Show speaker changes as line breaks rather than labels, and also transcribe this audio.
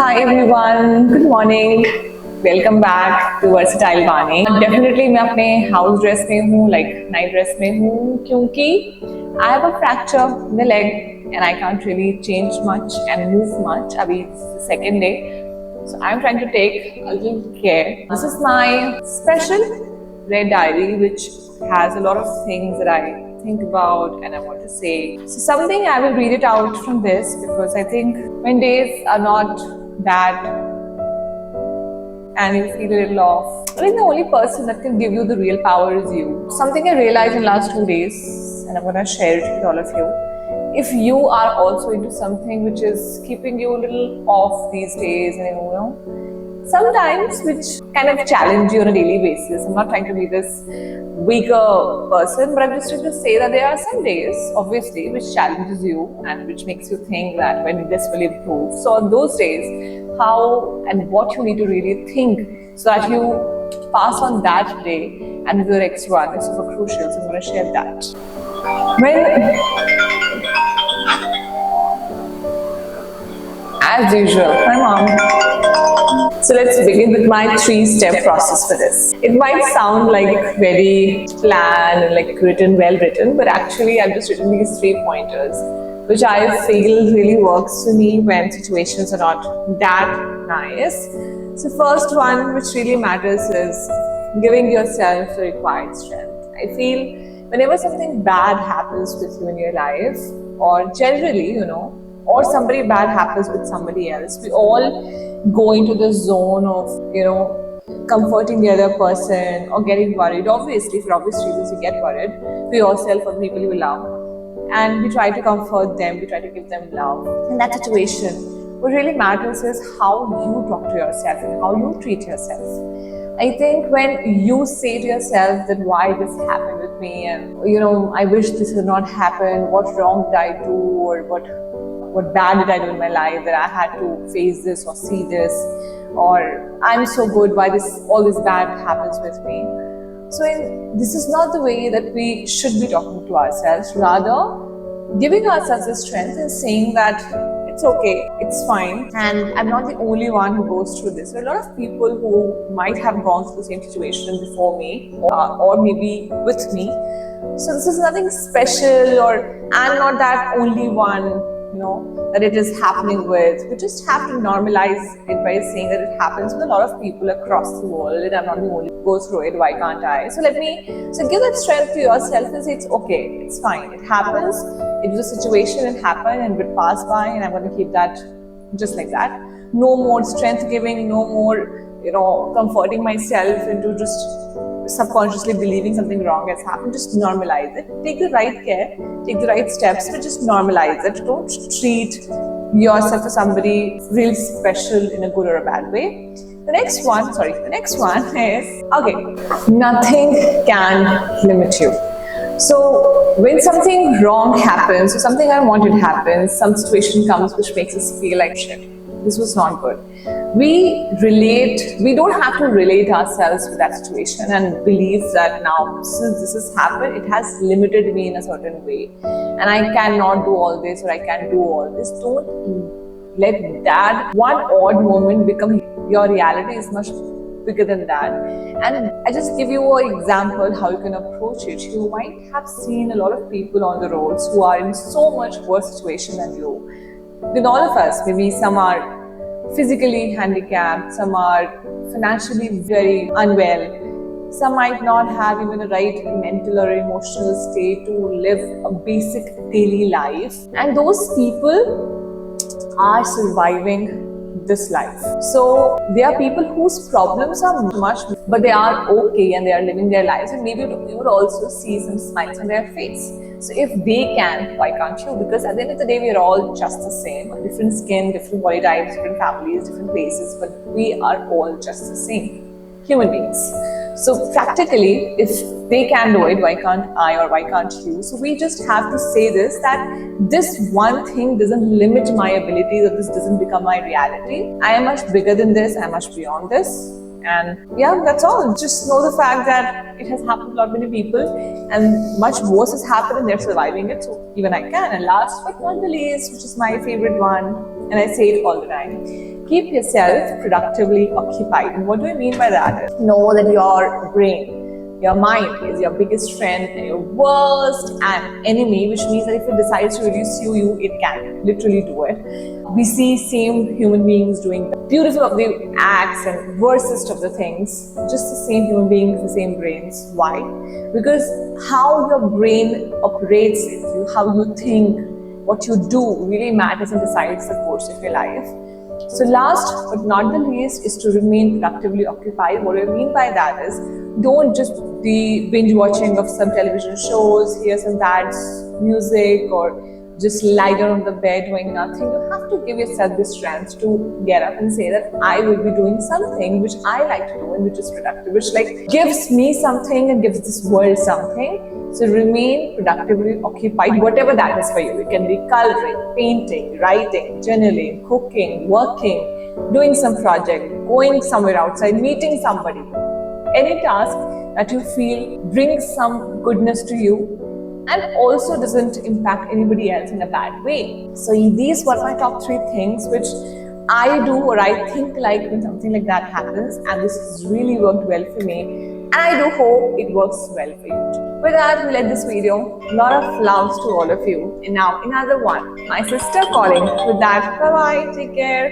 Hi everyone, good morning. Welcome back to Versatile Bani. Definitely मैं अपने house dress में हूँ, like night dress में हूँ, क्योंकि I have a fracture in the leg and I can't really change much and move much. अभी second day, so I'm trying to take a little care. This is my special red diary, which has a lot of things that I think about and I want to say. So something I will read it out from this because I think when days are not that and you feel a little off, I think the only person that can give you the real power is you. Something I realized in the last 2 days, and I'm gonna share it with all of you. If you are also into something which is keeping you a little off these days, and you know, sometimes which kind of challenge you on a daily basis. I'm not trying to be this weaker person, but I'm just trying to say that there are some days, obviously, which challenges you and which makes you think that when this will improve. So on those days, how and what you need to really think so that you pass on that day and the next one is super crucial. So I'm going to share that. As usual, my mom. So let's begin with my 3-step process for this. It might sound like very planned and like well written, but actually I've just written these 3 pointers, which I feel really works for me when situations are not that nice. So first one, which really matters, is giving yourself the required strength. I feel whenever something bad happens with you in your life, or generally, or somebody bad happens with somebody else, we all go into the zone of, comforting the other person or getting worried. Obviously, for obvious reasons, you get worried for yourself or people you love. And we try to comfort them, we try to give them love. In that situation, what really matters is how you talk to yourself and how you treat yourself. I think when you say to yourself that why this happened with me and, I wish this had not happened, what wrong did I do, or what bad did I do in my life that I had to face this or see this, or I'm so good, why all this bad happens with me. So this is not the way that we should be talking to ourselves, rather giving ourselves the strength and saying that it's okay, it's fine, and I'm not the only one who goes through this. There are a lot of people who might have gone through the same situation before me or maybe with me. So this is nothing special, or I'm not that only one that it is happening with. We just have to normalize it by saying that it happens with a lot of people across the world and I'm not the only one who goes through it. Why can't I? So give that strength to yourself and say it's okay, it's fine, it happens, it was a situation, it happened and it will pass by, and I'm going to keep that just like that. No more strength giving, no more comforting myself into just subconsciously believing something wrong has happened. Just normalize it. Take the right care, take the right steps, but just normalize it. Don't treat yourself as somebody really special in a good or a bad way. The next one is, nothing can limit you. So when something wrong happens, or something unwanted happens, some situation comes which makes us feel like shit, this was not good. We don't have to relate ourselves to that situation and believe that now since this has happened, it has limited me in a certain way and I cannot do all this or I can do all this. Don't let that one odd moment become your reality. Is much bigger than that. And I just give you an example how you can approach it. You might have seen a lot of people on the roads who are in so much worse situation than you. With all of us, maybe some are physically handicapped, some are financially very unwell, some might not have even the right mental or emotional state to live a basic daily life, and those people are surviving this life. So there are people whose problems are much, but they are okay and they are living their lives, and maybe you would also see some smiles on their face. So if they can, why can't you? Because at the end of the day, we are all just the same. Different skin, different body types, different families, different places, but we are all just the same human beings. So practically, if they can do it, why can't I or why can't you? So we just have to say this, that this one thing doesn't limit my abilities, or this doesn't become my reality. I am much bigger than this, I am much beyond this. And yeah, that's all. Just know the fact that it has happened to a lot many people and much worse has happened and they're surviving it. So even I can. And last but not the least, which is my favorite one, and I say it all the time, keep yourself productively occupied. And what do I mean by that? Know that your brain, your mind is your biggest friend and your worst enemy, which means that if it decides to reduce you, it can literally do it. We see same human beings doing the beautiful of the acts and worstest of the things, just the same human beings, the same brains. Why? Because how your brain operates it, how you think, what you do really matters and decides the course of your life. So last but not the least is to remain productively occupied. What I mean by that is, don't just be binge watching of some television shows, hear some bad music, or just lie down on the bed doing nothing. You have to give yourself the strength to get up and say that I will be doing something which I like to do and which is productive, which like gives me something and gives this world something. So remain productively occupied, whatever that is for you. It can be coloring, painting, writing, journaling, cooking, working, doing some project, going somewhere outside, meeting somebody. Any task that you feel brings some goodness to you and also doesn't impact anybody else in a bad way. So these were my top 3 things which I do or I think like when something like that happens, and this has really worked well for me, and I do hope it works well for you too. With that, we'll end this video. A lot of loves to all of you. And now another one. My sister calling. With that, bye-bye. Take care.